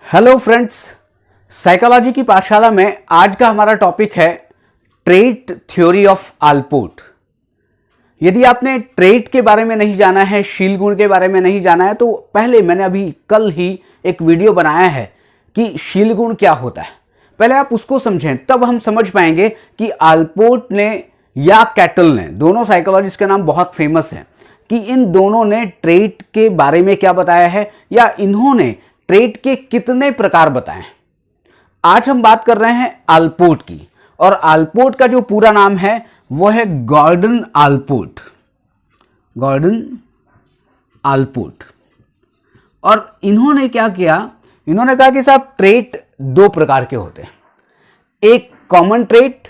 Hello friends, psychology की पाठशाला में आज का हमारा टॉपिक है ट्रेट थ्योरी ऑफ आलपोर्ट। यदि आपने ट्रेट के बारे में नहीं जाना है, शील गुण के बारे में नहीं जाना है, तो पहले मैंने अभी कल ही एक वीडियो बनाया है कि शील गुण क्या होता है। पहले आप उसको समझें, तब हम समझ पाएंगे कि आलपोर्ट ने या कैटल ने, दोनों साइकोलॉजिस्ट के नाम बहुत फेमस हैं, कि इन दोनों ने ट्रेट के बारे में क्या बताया है या इन्होंने ट्रेट के कितने प्रकार बताए हैं। आज हम बात कर रहे हैं आलपोर्ट की, और आलपोर्ट का जो पूरा नाम है वो है गॉर्डन आलपोर्ट। Gordon Allport. और इन्होंने क्या किया, इन्होंने कहा कि साहब ट्रेट दो प्रकार के होते हैं, एक कॉमन ट्रेट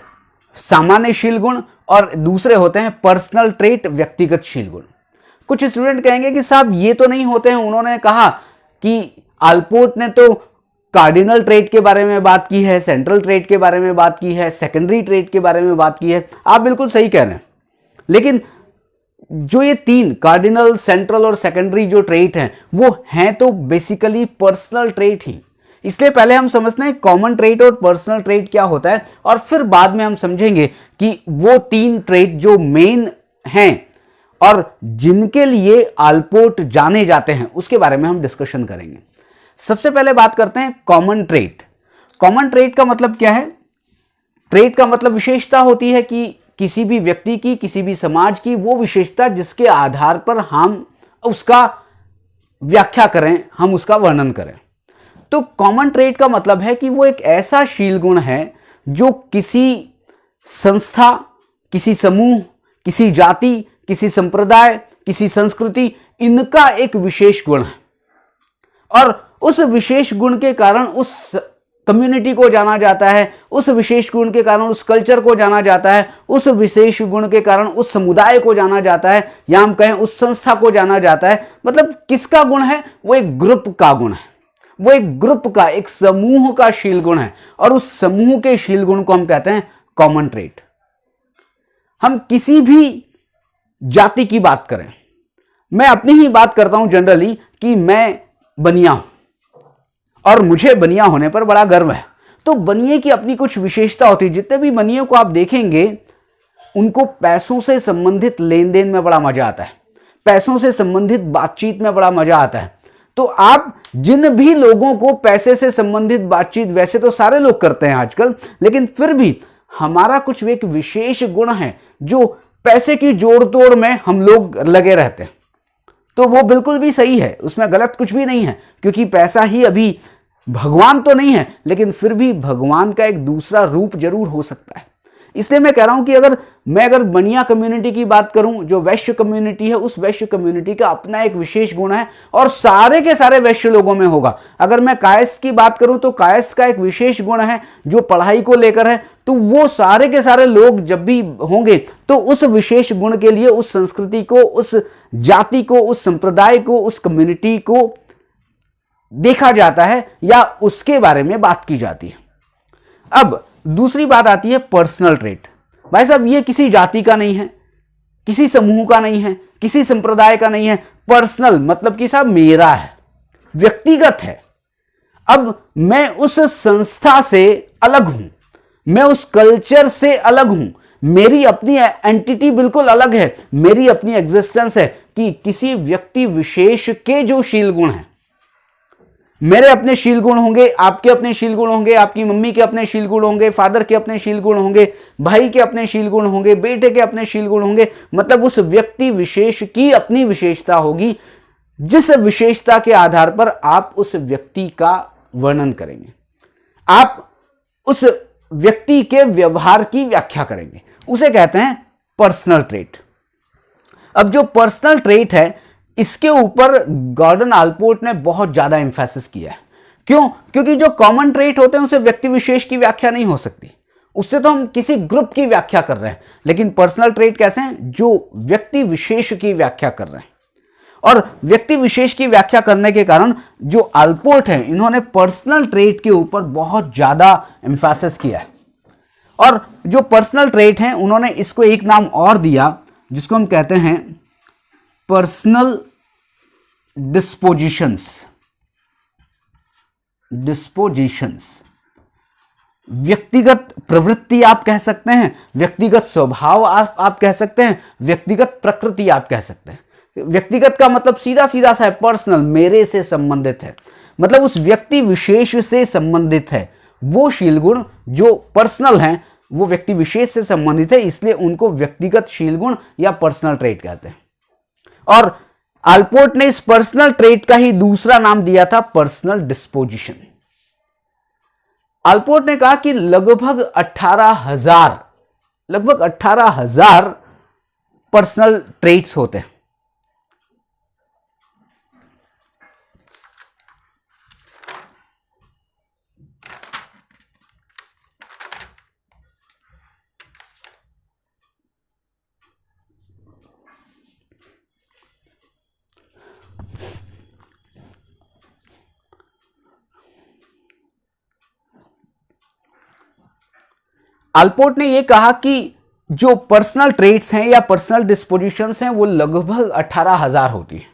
सामान्य शील गुण और दूसरे होते हैं पर्सनल ट्रेट व्यक्तिगत शील गुण। कुछ स्टूडेंट कहेंगे कि साहब ये तो नहीं होते हैं। उन्होंने कहा कि आलपोर्ट ने तो कार्डिनल ट्रेट के बारे में बात की है, सेंट्रल ट्रेट के बारे में बात की है, सेकेंडरी ट्रेट के बारे में बात की है। आप बिल्कुल सही कह रहे हैं, लेकिन जो ये तीन कार्डिनल, सेंट्रल और सेकेंडरी जो ट्रेट हैं वो हैं तो बेसिकली पर्सनल ट्रेट ही। इसलिए पहले हम समझते हैं कॉमन ट्रेट और पर्सनल ट्रेट क्या होता है, और फिर बाद में हम समझेंगे कि वो तीन ट्रेट जो मेन हैं और जिनके लिए आलपोर्ट जाने जाते हैं उसके बारे में हम डिस्कशन करेंगे। सबसे पहले बात करते हैं कॉमन ट्रेट। कॉमन ट्रेट का मतलब क्या है? ट्रेट का मतलब विशेषता होती है कि किसी भी व्यक्ति की, किसी भी समाज की वो विशेषता जिसके आधार पर हम उसका व्याख्या करें, हम उसका वर्णन करें। तो कॉमन ट्रेट का मतलब है कि वो एक ऐसा शील गुण है जो किसी संस्था, किसी समूह, किसी जाति, किसी संप्रदाय, किसी संस्कृति, इनका एक विशेष गुण है, और उस विशेष गुण के कारण उस कम्युनिटी को जाना जाता है, उस विशेष गुण के कारण उस कल्चर को जाना जाता है, उस विशेष गुण के कारण उस समुदाय को जाना जाता है, या हम कहें उस संस्था को जाना जाता है। मतलब किसका गुण है? वो एक ग्रुप का गुण है, वो एक ग्रुप का, एक समूह का शील गुण है, और उस समूह के शील गुण को हम कहते हैं कॉमन ट्रेट। हम किसी भी जाति की बात करें, मैं अपनी ही बात करता हूं जनरली कि मैं बनिया हूं और मुझे बनिया होने पर बड़ा गर्व है। तो बनिए की अपनी कुछ विशेषता होती है। जितने भी बनियों को आप देखेंगे उनको पैसों से संबंधित लेन देन में बड़ा मजा आता है, पैसों से संबंधित बातचीत में बड़ा मजा आता है। तो आप जिन भी लोगों को पैसे से संबंधित बातचीत, वैसे तो सारे लोग करते हैं आजकल, लेकिन फिर भी हमारा कुछ एक विशेष गुण है जो पैसे की जोड़ तोड़ में हम लोग लगे रहते हैं। तो वो बिल्कुल भी सही है, उसमें गलत कुछ भी नहीं है, क्योंकि पैसा ही अभी भगवान तो नहीं है, लेकिन फिर भी भगवान का एक दूसरा रूप जरूर हो सकता है। इसलिए मैं कह रहा हूं कि अगर बनिया कम्युनिटी की बात करूं, जो वैश्य कम्युनिटी है, उस वैश्य कम्युनिटी का अपना एक विशेष गुण है और सारे के सारे वैश्य लोगों में होगा। अगर मैं कायस्थ की बात करूं तो कायस्थ का एक विशेष गुण है जो पढ़ाई को लेकर है। तो वो सारे के सारे लोग जब भी होंगे तो उस विशेष गुण के लिए उस संस्कृति को, उस जाति को, उस संप्रदाय को, उस कम्युनिटी को देखा जाता है या उसके बारे में बात की जाती है। अब दूसरी बात आती है पर्सनल ट्रेट। भाई साहब, ये किसी जाति का नहीं है, किसी समूह का नहीं है, किसी संप्रदाय का नहीं है। पर्सनल मतलब कि साहब मेरा है, व्यक्तिगत है। अब मैं उस संस्था से अलग हूं, मैं उस कल्चर से अलग हूं, मेरी अपनी एंटिटी बिल्कुल अलग है, मेरी अपनी एग्जिस्टेंस है। कि किसी व्यक्ति विशेष के जो शील गुण हैं, मेरे अपने शील गुण होंगे, आपके अपने शील गुण होंगे, आपकी मम्मी के अपने शील गुण होंगे, फादर के अपने शील गुण होंगे, भाई के अपने शील गुण होंगे, बेटे के अपने शील गुण होंगे। मतलब उस व्यक्ति विशेष की अपनी विशेषता होगी, जिस विशेषता के आधार पर आप उस व्यक्ति का वर्णन करेंगे, आप उस व्यक्ति के व्यवहार की व्याख्या करेंगे, उसे कहते हैं पर्सनल ट्रेट। अब जो पर्सनल ट्रेट है, इसके ऊपर गॉर्डन आलपोर्ट ने बहुत ज्यादा एम्फेसिस किया है। क्यों? क्योंकि जो कॉमन ट्रेट होते हैं उसे व्यक्ति विशेष की व्याख्या नहीं हो सकती, उससे तो हम किसी ग्रुप की व्याख्या कर रहे हैं। लेकिन पर्सनल ट्रेट कैसे हैं? जो व्यक्ति विशेष की व्याख्या कर रहे हैं। और व्यक्ति विशेष की व्याख्या करने के कारण जो आलपोर्ट है, इन्होंने पर्सनल ट्रेट के ऊपर बहुत ज्यादा एम्फेसिस किया है। और जो पर्सनल ट्रेट हैं, उन्होंने इसको एक नाम और दिया जिसको हम कहते हैं पर्सनल डिस्पोजिशंस। डिस्पोजिशंस, व्यक्तिगत प्रवृत्ति आप कह सकते हैं, व्यक्तिगत स्वभाव आप कह सकते हैं, व्यक्तिगत प्रकृति आप कह सकते हैं। व्यक्तिगत का मतलब सीधा सीधा सा है, पर्सनल, मेरे से संबंधित है, मतलब उस व्यक्ति विशेष से संबंधित है। वो शील गुण जो पर्सनल हैं वो व्यक्ति विशेष से संबंधित है, इसलिए उनको व्यक्तिगत शील गुण या पर्सनल ट्रेट कहते हैं। और आलपोर्ट ने इस पर्सनल ट्रेट का ही दूसरा नाम दिया था पर्सनल डिस्पोजिशन। आलपोर्ट ने कहा कि लगभग 18,000 पर्सनल ट्रेट्स होते हैं। आलपोर्ट ने यह कहा कि जो पर्सनल ट्रेट्स हैं या पर्सनल डिस्पोजिशंस हैं वो लगभग 18,000 होती है।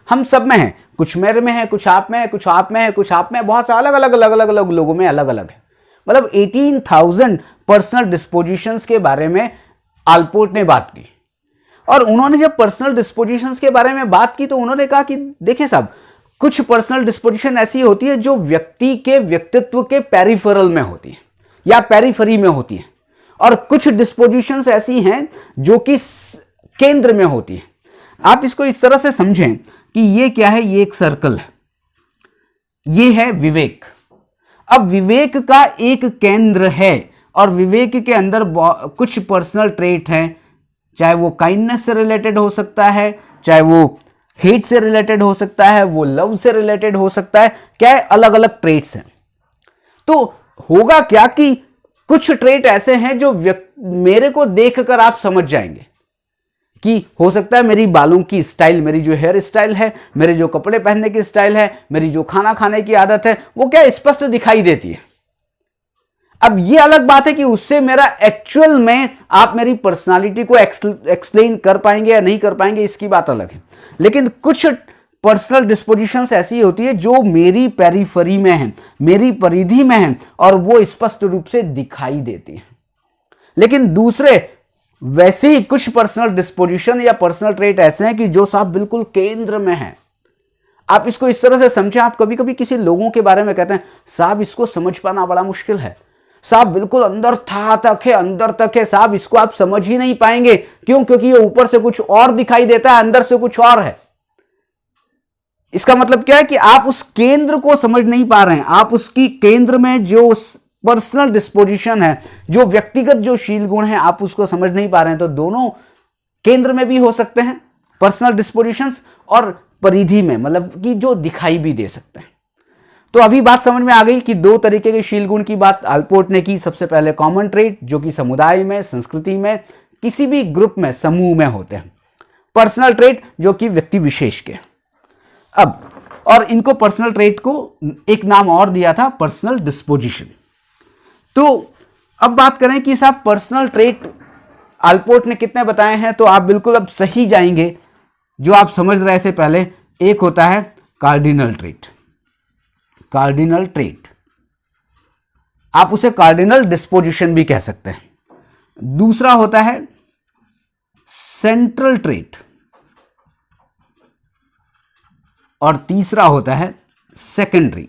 हम सब में है, कुछ मेरे में है, कुछ आप में है, कुछ आप में है, कुछ आप में है, बहुत अलग अलग लोगों में अलग अलग है। मतलब 18,000 पर्सनल डिस्पोजिशंस के बारे में आलपोर्ट ने बात की। और उन्होंने जब पर्सनल डिस्पोजिशंस के बारे में बात की तो उन्होंने कहा कि देखिए साहब, कुछ पर्सनल डिस्पोजिशन ऐसी होती है जो व्यक्ति के व्यक्तित्व के पेरिफेरल में होती है या पेरिफेरी में होती है, और कुछ डिस्पोजिशंस ऐसी हैं जो कि केंद्र में होती है। आप इसको इस तरह से समझें कि ये क्या है, ये एक सर्कल है, ये है विवेक। अब विवेक का एक केंद्र है और विवेक के अंदर कुछ पर्सनल ट्रेट हैं, चाहे वो काइंडनेस से रिलेटेड हो सकता है, चाहे वो हेट से रिलेटेड हो सकता है, वो लव से रिलेटेड हो सकता है, क्या है, अलग अलग ट्रेट्स हैं। तो होगा क्या कि कुछ ट्रेट ऐसे हैं जो मेरे को देखकर आप समझ जाएंगे कि हो सकता है मेरी बालों की स्टाइल, मेरी जो हेयर स्टाइल है, मेरे जो कपड़े पहनने की स्टाइल है, मेरी जो खाना खाने की आदत है, वो क्या स्पष्ट दिखाई देती है। अब ये अलग बात है कि उससे मेरा एक्चुअल में आप मेरी पर्सनालिटी को एक्सप्लेन कर पाएंगे या नहीं कर पाएंगे, इसकी बात अलग है। लेकिन कुछ पर्सनल डिस्पोजिशंस ऐसी होती है जो मेरी पेरिफेरी में है, मेरी परिधि में है, और वो स्पष्ट रूप से दिखाई देती है। लेकिन दूसरे वैसे ही कुछ पर्सनल डिस्पोजिशन या पर्सनल ट्रेट ऐसे हैं कि जो साहब बिल्कुल केंद्र में है। आप इसको इस तरह से समझें, आप कभी कभी किसी लोगों के बारे में कहते हैं साहब इसको समझ पाना बड़ा मुश्किल है, साहब बिल्कुल अंदर तक है, साहब इसको आप समझ ही नहीं पाएंगे। क्यों? क्योंकि ये ऊपर से कुछ और दिखाई देता है, अंदर से कुछ और है। इसका मतलब क्या है कि आप उस केंद्र को समझ नहीं पा रहे हैं, आप उसकी केंद्र में जो पर्सनल डिस्पोजिशन है, जो व्यक्तिगत जो शील गुण है, आप उसको समझ नहीं पा रहे हैं। तो दोनों केंद्र में भी हो सकते हैं पर्सनल डिस्पोजिशंस, और परिधि में, मतलब कि जो दिखाई भी दे सकते हैं। तो अभी बात समझ में आ गई कि दो तरीके के शील गुण की बात आलपोर्ट ने की। सबसे पहले कॉमन ट्रेट जो कि समुदाय में, संस्कृति में, किसी भी ग्रुप में, समूह में होते हैं। पर्सनल ट्रेट जो कि व्यक्ति विशेष के। अब और इनको पर्सनल ट्रेट को एक नाम और दिया था, पर्सनल डिस्पोजिशन। तो अब बात करें कि साहब पर्सनल ट्रेट आलपोर्ट ने कितने बताए हैं, तो आप बिल्कुल अब सही जाएंगे। जो आप समझ रहे थे पहले, एक होता है कार्डिनल ट्रेट, कार्डिनल ट्रेट, आप उसे कार्डिनल डिस्पोजिशन भी कह सकते हैं। दूसरा होता है सेंट्रल ट्रेट, और तीसरा होता है सेकेंडरी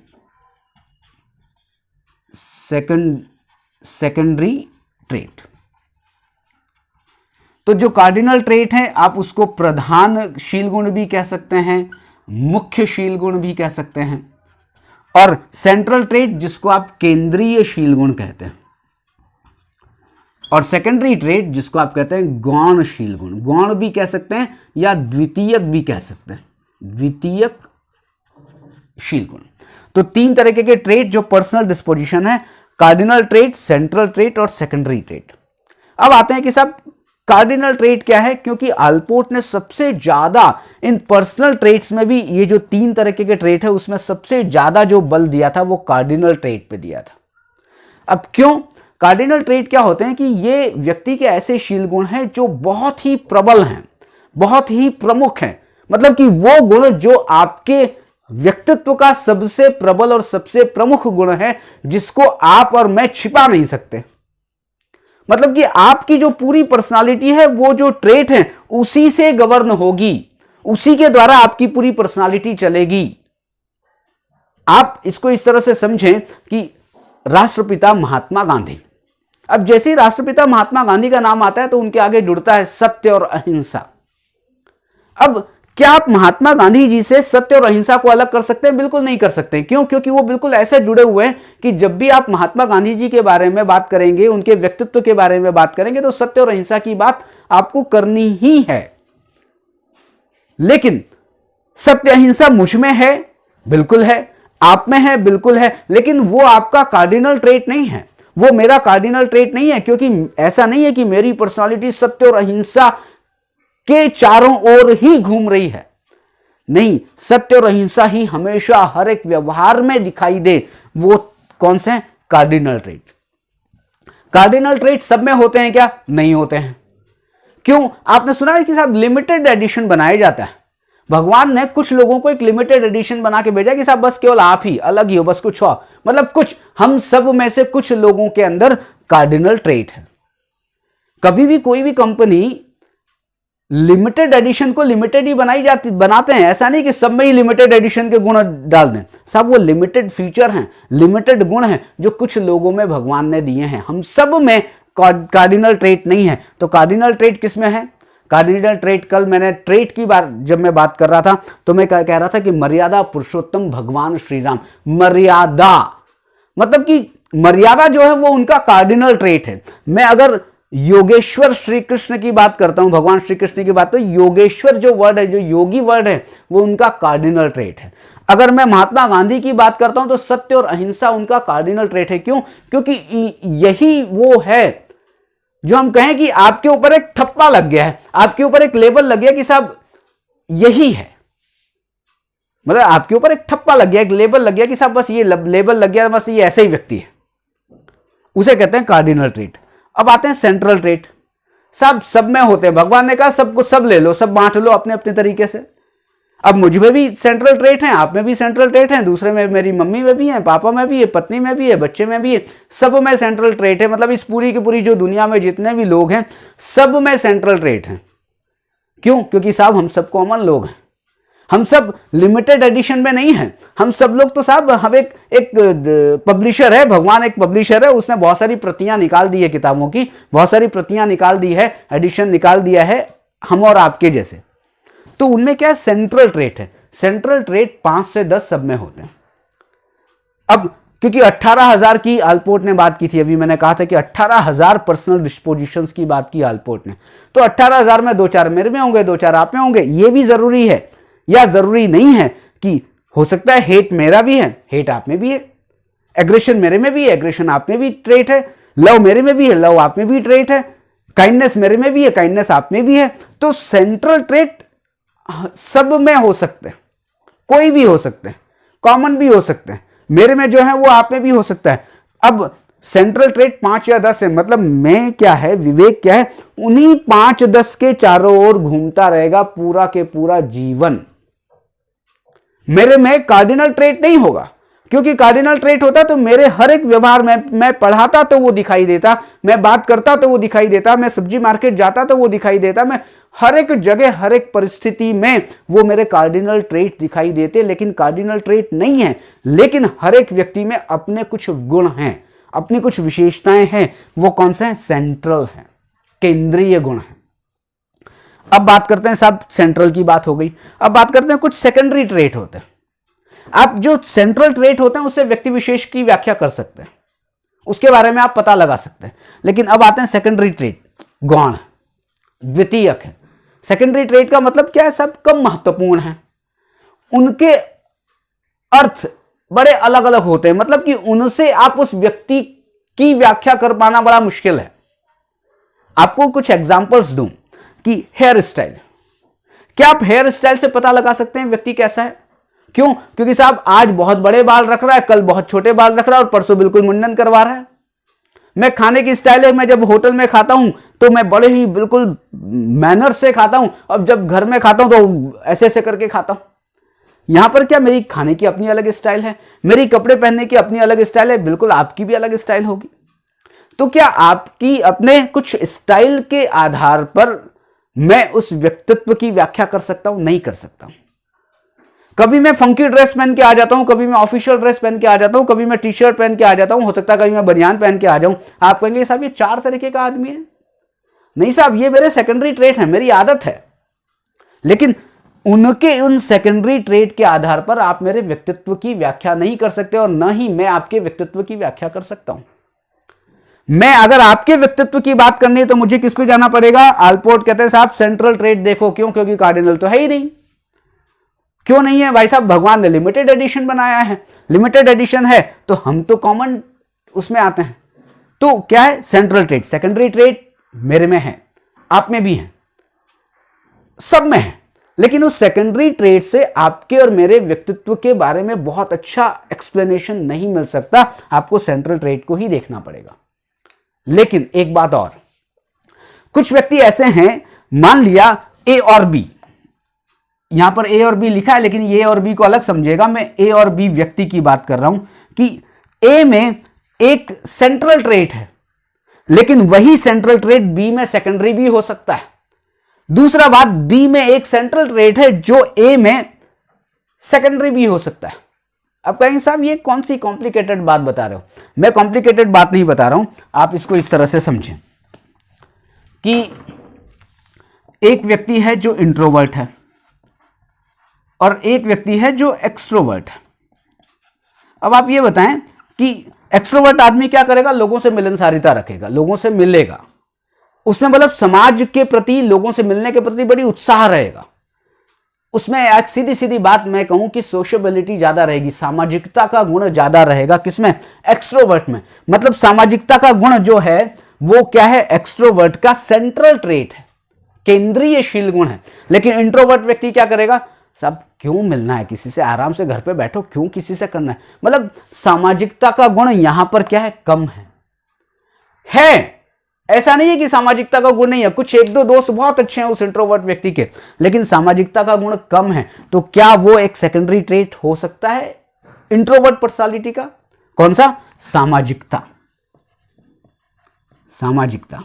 ट्रेट। तो जो कार्डिनल ट्रेट है आप उसको प्रधान शील गुण भी कह सकते हैं, मुख्य शील गुण भी कह सकते हैं, और सेंट्रल ट्रेट जिसको आप केंद्रीय शील गुण कहते हैं, और सेकेंडरी ट्रेट जिसको आप कहते हैं गौण शील गुण, गौण भी कह सकते हैं या द्वितीयक भी कह सकते हैं, द्वितीयक शील गुण। तो तीन तरीके के ट्रेट जो पर्सनल डिस्पोजिशन है, कार्डिनल ट्रेट, सेंट्रल ट्रेट और सेकेंडरी ट्रेट। अब आते हैं कि साहब कार्डिनल ट्रेट क्या है, क्योंकि आलपोर्ट ने सबसे ज्यादा इन पर्सनल ट्रेट्स में भी ये जो तीन तरीके के ट्रेट है उसमें सबसे ज्यादा जो बल दिया था वो कार्डिनल ट्रेट पे दिया था। अब क्यों? कार्डिनल ट्रेट क्या होते हैं कि ये व्यक्ति के ऐसे शील गुण हैं जो बहुत ही प्रबल हैं, बहुत ही प्रमुख हैं। मतलब कि वो गुण जो आपके व्यक्तित्व का सबसे प्रबल और सबसे प्रमुख गुण है जिसको आप और मैं छिपा नहीं सकते। मतलब कि आपकी जो पूरी पर्सनालिटी है, वो जो ट्रेट है उसी से गवर्न होगी, उसी के द्वारा आपकी पूरी पर्सनालिटी चलेगी। आप इसको इस तरह से समझें कि राष्ट्रपिता महात्मा गांधी, अब जैसे ही राष्ट्रपिता महात्मा गांधी का नाम आता है तो उनके आगे जुड़ता है सत्य और अहिंसा। अब क्या आप महात्मा गांधी जी से सत्य और अहिंसा को अलग कर सकते हैं? बिल्कुल नहीं कर सकते। क्यों? क्योंकि वो बिल्कुल ऐसे जुड़े हुए हैं कि जब भी आप महात्मा गांधी जी के बारे में बात करेंगे, उनके व्यक्तित्व के बारे में बात करेंगे, तो सत्य और अहिंसा की बात आपको करनी ही है। लेकिन सत्य अहिंसा मुझ में है, बिल्कुल है, आप में है, बिल्कुल है, लेकिन वो आपका कार्डिनल ट्रेट नहीं है, वो मेरा कार्डिनल ट्रेट नहीं है। क्योंकि ऐसा नहीं है कि मेरी पर्सनालिटी सत्य और अहिंसा के चारों ओर ही घूम रही है। नहीं, सत्य और अहिंसा ही हमेशा हर एक व्यवहार में दिखाई दे। वो कौन से हैं? Cardinal trait. कार्डिनल ट्रेट सब में होते हैं क्या? नहीं होते हैं। क्यों? आपने सुना है कि साहब लिमिटेड एडिशन बनाया जाता है। भगवान ने कुछ लोगों को एक लिमिटेड एडिशन बना के भेजा कि साहब बस केवल आप ही अलग ही हो, बस कुछ हो, मतलब कुछ, हम सब में से कुछ लोगों के अंदर कार्डिनल ट्रेट है। कभी भी कोई भी कंपनी लिमिटेड एडिशन को लिमिटेड ही बनाते हैं, ऐसा नहीं कि सब में ही लिमिटेड एडिशन के गुण डाल दें। साहब वो लिमिटेड फीचर हैं, लिमिटेड गुण हैं जो कुछ लोगों में भगवान ने दिए हैं। हम सब में कार्डिनल ट्रेट नहीं है। तो कार्डिनल ट्रेट किस में है? कार्डिनल ट्रेट, कल मैंने ट्रेट की जब मैं बात कर रहा था तो मैं कह रहा था कि मर्यादा पुरुषोत्तम भगवान श्री राम। मर्यादा मतलब कि मर्यादा जो है वो उनका कार्डिनल ट्रेट है। मैं अगर योगेश्वर श्री कृष्ण की बात करता हूं, भगवान श्री कृष्ण की बात, तो योगेश्वर जो वर्ड है, जो योगी वर्ड है, वो उनका कार्डिनल ट्रेट है। अगर मैं महात्मा गांधी की बात करता हूं तो सत्य और अहिंसा उनका कार्डिनल ट्रेट है। क्यों? क्योंकि यही वो है जो हम कहें कि आपके ऊपर एक ठप्पा लग गया है, आपके ऊपर एक लेबल लग गया कि साहब यही है। मतलब आपके ऊपर एक ठप्पा लग गया, एक लेबल लग गया कि साहब बस ये लेबल लग गया, बस ये ऐसे ही व्यक्ति है, उसे कहते हैं कार्डिनल ट्रेट। अब आते हैं सेंट्रल ट्रेट। साहब सब में होते हैं, भगवान ने कहा सबको सब ले लो, सब बांट लो अपने अपने तरीके से। अब मुझ में भी सेंट्रल ट्रेट हैं, आप में भी सेंट्रल ट्रेट हैं, दूसरे में मेरी मम्मी में भी है, पापा में भी है, पत्नी में भी है, बच्चे में भी है, सब में सेंट्रल ट्रेट है। मतलब इस पूरी की पूरी जो दुनिया में जितने भी लोग हैं सब में सेंट्रल ट्रेट हैं। क्यों? क्योंकि साहब हम सब कॉमन लोग हैं, हम सब लिमिटेड एडिशन में नहीं हैं। हम सब लोग तो साहब, हम एक पब्लिशर है, भगवान एक पब्लिशर है, उसने बहुत सारी प्रतियां निकाल दी है किताबों की, बहुत सारी प्रतियां निकाल दी है, एडिशन निकाल दिया है हम और आपके जैसे। तो उनमें क्या है? सेंट्रल ट्रेट है। सेंट्रल ट्रेट 5 से 10 सब में होते हैं। अब क्योंकि 18,000 की आलपोर्ट ने बात की थी, अभी मैंने कहा था कि 18,000 पर्सनल डिस्पोजिशंस की बात की आलपोर्ट ने, तो 18,000 में 2-4 मेरे में होंगे, 2-4 आप में होंगे। ये भी जरूरी है या जरूरी नहीं है कि हो सकता है हेट मेरा भी है, हेट आप में भी है, एग्रेशन मेरे में भी है, एग्रेशन आप में भी ट्रेट है, लव मेरे में भी है, लव आप में भी ट्रेट है, काइंडनेस मेरे में भी है, काइंडनेस आप में भी है। तो सेंट्रल ट्रेट सब में हो सकते हैं, कोई भी हो सकते हैं, कॉमन भी हो सकते हैं, मेरे में जो है वो आप में भी हो सकता है। अब सेंट्रल ट्रेट 5 या 10 है, मतलब मैं क्या है, विवेक क्या है, उन्हीं 5-10 के चारों ओर घूमता रहेगा पूरा के पूरा जीवन। मेरे में कार्डिनल ट्रेट नहीं होगा, क्योंकि कार्डिनल ट्रेट होता तो मेरे हर एक व्यवहार में, मैं पढ़ाता तो वो दिखाई देता, मैं बात करता तो वो दिखाई देता, मैं सब्जी मार्केट जाता तो वो दिखाई देता, मैं हर एक जगह हर एक परिस्थिति में वो मेरे कार्डिनल ट्रेट दिखाई देते। लेकिन कार्डिनल ट्रेट नहीं है, लेकिन हर एक व्यक्ति में अपने कुछ गुण हैं, अपनी कुछ विशेषताएं हैं। वो कौन से हैं? सेंट्रल हैं, केंद्रीय गुण हैं। अब बात करते हैं, साहब सेंट्रल की बात हो गई, अब बात करते हैं कुछ सेकेंडरी ट्रेट होते हैं। आप जो सेंट्रल ट्रेट होते हैं उससे व्यक्ति विशेष की व्याख्या कर सकते हैं, उसके बारे में आप पता लगा सकते हैं। लेकिन अब आते हैं सेकेंडरी ट्रेट, गौण, द्वितीयक है। सेकेंडरी ट्रेट का मतलब क्या है? सब कम महत्वपूर्ण है, उनके अर्थ बड़े अलग अलग होते हैं, मतलब कि उनसे आप उस व्यक्ति की व्याख्या कर पाना बड़ा मुश्किल है। आपको कुछ एग्जांपल्स दूं कि हेयर स्टाइल, क्या आप हेयर स्टाइल से पता लगा सकते हैं व्यक्ति कैसा है? क्यों? क्योंकि साहब आज बहुत बड़े बाल रख रहा है, कल बहुत छोटे बाल रख रहा है और परसों बिल्कुल मुंडन करवा रहा है। मैं खाने की स्टाइल है, मैं जब होटल में खाता हूं तो मैं बड़े ही बिल्कुल मैनर से खाता हूं, और जब घर में खाता हूं तो ऐसे ऐसे करके खाता हूं। यहां पर क्या मेरी खाने की अपनी अलग स्टाइल है, मेरी कपड़े पहनने की अपनी अलग स्टाइल है, बिल्कुल आपकी भी अलग स्टाइल होगी। तो क्या आपकी अपने कुछ स्टाइल के आधार पर मैं उस व्यक्तित्व की व्याख्या कर सकता हूं? नहीं कर सकता हूं। कभी मैं फंकी ड्रेस पहन के आ जाता हूं, कभी मैं ऑफिशियल ड्रेस पहन के आ जाता हूं, कभी मैं टी शर्ट पहन के आ जाता हूं, हो सकता है कभी मैं बनियान पहन के आ जाऊं। आप कहेंगे साहब ये 4 तरीके का आदमी है। नहीं साहब, ये मेरे सेकेंडरी ट्रेट है, मेरी आदत है। लेकिन उनके उन सेकेंडरी ट्रेट के आधार पर आप मेरे व्यक्तित्व की व्याख्या नहीं कर सकते और न ही मैं आपके व्यक्तित्व की व्याख्या कर सकता हूं। मैं अगर आपके व्यक्तित्व की बात करनी है तो मुझे किस पे जाना पड़ेगा? आलपोर्ट कहते हैं साहब सेंट्रल ट्रेट देखो। क्यों? क्योंकि कार्डिनल तो है ही नहीं। क्यों नहीं है भाई साहब? भगवान ने लिमिटेड एडिशन बनाया है, लिमिटेड एडिशन है तो हम तो कॉमन उसमें आते हैं। तो क्या है? Central trait. सेकेंडरी ट्रेट मेरे में है, आप में भी है, सब में है। लेकिन उस सेकेंडरी ट्रेट से आपके और मेरे व्यक्तित्व के बारे में बहुत अच्छा एक्सप्लेनेशन नहीं मिल सकता। आपको सेंट्रल ट्रेट को ही देखना पड़ेगा। लेकिन एक बात और, कुछ व्यक्ति ऐसे हैं, मान लिया ए और बी, यहां पर ए और बी लिखा है लेकिन ए और बी को अलग समझिएगा। मैं ए और बी व्यक्ति की बात कर रहा हूं कि ए में एक सेंट्रल ट्रेट है लेकिन वही सेंट्रल ट्रेट बी में सेकेंडरी भी हो सकता है। दूसरा बात, बी में एक सेंट्रल ट्रेट है जो ए में सेकेंडरी भी हो सकता है। अब कहेंगे साहब ये कौन सी कॉम्प्लिकेटेड बात बता रहे हो? मैं कॉम्प्लिकेटेड बात नहीं बता रहा हूं, आप इसको इस तरह से समझें कि एक व्यक्ति है जो इंट्रोवर्ट है और एक व्यक्ति है जो एक्सट्रोवर्ट है। अब आप ये बताएं कि एक्सट्रोवर्ट आदमी क्या करेगा? लोगों से मिलनसारिता रखेगा, लोगों से मिलेगा, उसमें मतलब समाज के प्रति, लोगों से मिलने के प्रति बड़ी उत्साह रहेगा। उसमें एक सीधी सीधी बात मैं कहूं कि सोशबिलिटी ज्यादा रहेगी, सामाजिकता का गुण ज्यादा रहेगा। किसमें? एक्सट्रोवर्ट में। मतलब सामाजिकता का गुण जो है वो क्या है? एक्सट्रोवर्ट का सेंट्रल ट्रेट है, केंद्रीयशील गुण है। लेकिन इंट्रोवर्ट व्यक्ति क्या करेगा? सब क्यों मिलना है किसी से, आराम से घर पे बैठो, क्यों किसी से करना है। मतलब सामाजिकता का गुण यहां पर क्या है? कम है। ऐसा नहीं है कि सामाजिकता का गुण नहीं है, कुछ एक दो दोस्त बहुत अच्छे हैं उस इंट्रोवर्ट व्यक्ति के, लेकिन सामाजिकता का गुण कम है। तो क्या वो एक सेकेंडरी ट्रेट हो सकता है इंट्रोवर्ट पर्सनालिटी का? कौन सा? सामाजिकता। सामाजिकता।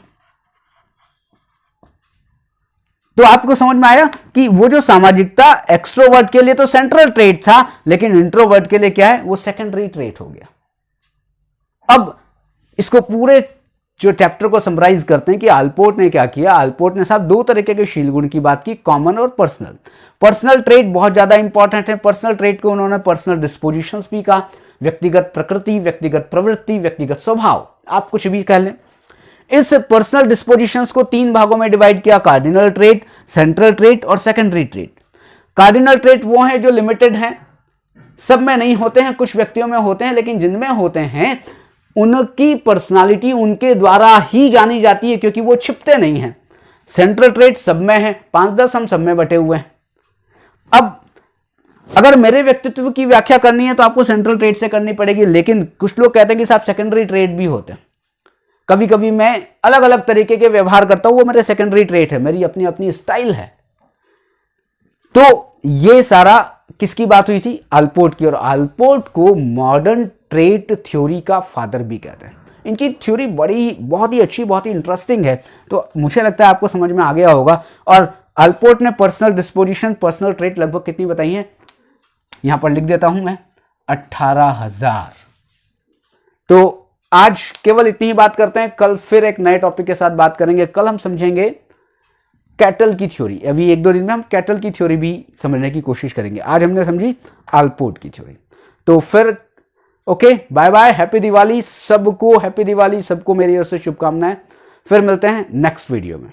तो आपको समझ में आया कि वो जो सामाजिकता एक्सट्रोवर्ट के लिए तो सेंट्रल ट्रेट था लेकिन इंट्रोवर्ट के लिए क्या है? वो सेकेंडरी ट्रेट हो गया। अब इसको पूरे जो चैप्टर को समराइज करते हैं कि आलपोर्ट ने क्या किया। आलपोर्ट ने साहब 2 तरीके के शील गुण की बात की, कॉमन और पर्सनल। पर्सनल ट्रेट बहुत ज्यादा इंपॉर्टेंट है। पर्सनल ट्रेट को उन्होंने पर्सनल डिस्पोजिशंस भी कहा, व्यक्तिगत प्रकृति, व्यक्तिगत प्रवृत्ति, व्यक्तिगत स्वभाव, आप कुछ भी कह लें। इस पर्सनल डिस्पोजिशंस को 3 भागों में डिवाइड किया, कार्डिनल ट्रेट, सेंट्रल ट्रेट और सेकेंडरी ट्रेट। कार्डिनल ट्रेट वो हैं जो लिमिटेड हैं, सब में नहीं होते हैं, कुछ व्यक्तियों में होते हैं, लेकिन जिनमें होते हैं उनकी पर्सनालिटी उनके द्वारा ही जानी जाती है क्योंकि वो छिपते नहीं हैं। सेंट्रल ट्रेट सब में है, 5-10 हम सब में बटे हुए हैं। अब अगर मेरे व्यक्तित्व की व्याख्या करनी है तो आपको सेंट्रल ट्रेट से करनी पड़ेगी, लेकिन कुछ लोग कहते हैं कि साहब सेकेंडरी ट्रेट भी होते हैं। कभी कभी मैं अलग अलग तरीके के व्यवहार करता हूं, वो मेरे सेकेंडरी ट्रेट है, मेरी अपनी अपनी स्टाइल है। तो ये सारा किसकी बात हुई थी? आलपोर्ट की। और आलपोर्ट को मॉडर्न ट्रेट थ्योरी का फादर भी कहते हैं। इनकी थ्योरी बहुत ही अच्छी, बहुत ही इंटरेस्टिंग है। तो मुझे लगता है आपको समझ में आ गया होगा। और आलपोर्ट ने पर्सनल डिस्पोजिशन, पर्सनल ट्रेट लगभग कितनी बताई है? यहां पर लिख देता हूं मैं, 18,000। तो आज केवल इतनी ही बात करते हैं, कल फिर एक नए टॉपिक के साथ बात करेंगे। कल हम समझेंगे कैटल की थ्योरी। अभी 1-2 दिन में हम कैटल की थ्योरी भी समझने की कोशिश करेंगे। आज हमने समझी आलपोर्ट की थ्योरी। तो फिर okay, bye bye, happy Diwali सबको, हैप्पी दिवाली सबको मेरी ओर से शुभकामनाएं। फिर मिलते हैं नेक्स्ट वीडियो में।